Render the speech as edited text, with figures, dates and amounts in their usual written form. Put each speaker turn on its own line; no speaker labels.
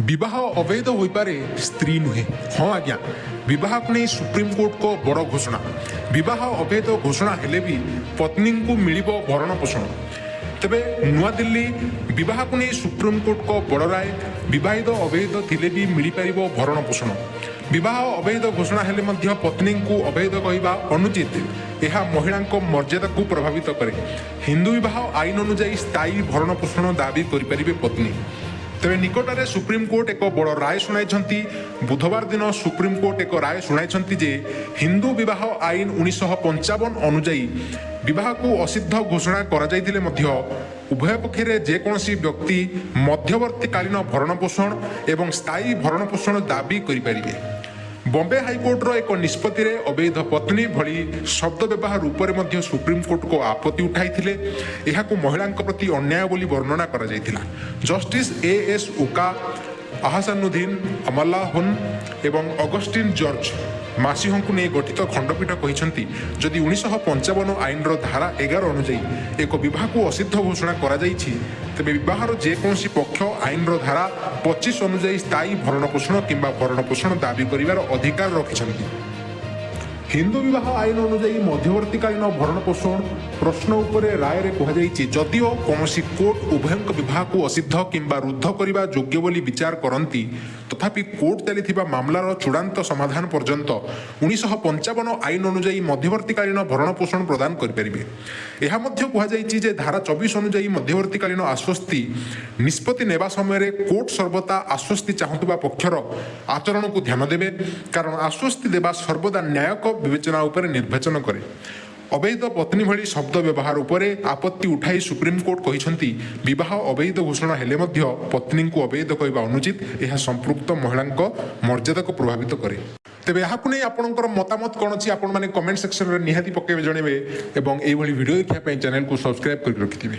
विवाह अवैध हो पारे स्त्री नुहे। हाँ आज्ञा, विवाह को नहीं सुप्रीमकोर्ट को बड़ घोषणा। विवाह अवैध घोषणा हेले भी पत्नी को मिलिब भरण पोषण। तेबे नुआ दिल्ली विवाह को नहीं सुप्रीमकोर्ट को बड़ राय। विवाहित अवैध थिले भी मिल पार भरण पोषण। विवाह अवैध घोषणा हेले मध्य पत्नी को अवैध कहवा अनुचित। यह महिला मर्यादा को प्रभावित करे। हिंदू विवाह आईन अनुजाई स्थायी भरण पोषण दाबी करें पत्नी। तेरे निकटरे सुप्रीमकोर्ट एक बड़ राय शुणाई। बुधवार दिन सुप्रीमकोर्ट एक राय शुणाई जे हिंदू विवाह आईन 1955 अनुजाई विवाह को असिद्ध घोषणा करा जाइथिले मध्य उभय पक्षरे जेकोसी व्यक्ति मध्यवर्तीकालीन भरण पोषण एवं स्थायी भरण पोषण दाबी करें। बॉम्बे हाईकोर्टर एक निष्पत्ति अवैध पत्नी भली शब्द व्यवहार उपर सुप्रीमकोर्ट को आपत्ति उठाई। यह महिला प्रति अन्याय बोली वर्णना करा जाइथिला। जस्टिस एएस ओका, अहसानुद्दीन अमलाहुन एवं अगस्टिन जॉर्ज मासिहों को नहीं गठित खंडपीठ कहते जदि 1955 आईन धारा 11 अनुजाई एक विवाह को असिद्ध घोषणा करा जाइछि तेबे विवाहर जेकोसी पक्ष आईन धारा 25 अनुजाई स्थायी भरण पोषण किंबा भरण पोषण दाबी करिवार अधिकार रखिछन्ति। हिंदू विवाह आईन अनुजाई मध्यवर्तीकालीन भरण पोषण प्रश्न उपरे राय रे कहा जाइछि जदिओ कौनसी कोर्ट उभयंक विवाह को असिद्ध किंबा रुद्ध करिबा योग्य बोली विचार करती तथापि कोर्ट चलिथिबा मामलार चूड़ांत समाधान पर्यंत 1955 आईन अनुजाई मध्यवर्तीकालीन भरण पोषण प्रदान करिपारिबे। एहा मध्य कहा जाइछि जे धारा 24 अनुजाई मध्यवर्तीकालीन आश्वस्ति निष्पत्ति नेबा समय कोर्ट सर्वदा आश्वस्ति चाहुतबा पक्षर आचरण को ध्यान देबे कारण आश्वस्ति देबा सर्वदा न्यायक विवेचना उपर निर्वाचन करे। अवैध पत्नी भली शब्द व्यवहार उपरे आपत्ति उठाई सुप्रीमकोर्ट कहते विवाह अवैध घोषणा हेले मध्य पत्नी को अवैध कहवा अनुचित। यह संपृक्त महिला मर्यादा को प्रभावित करे। तेबे यहाँ नहीं आपंकर मतामत कौन अच्छी आपण मैंने कमेंट सेक्शन में निहाती पकेबे जणेबे एवं एभली वीडियो देखा चैनल को सब्सक्राइब कर रखिथिबे।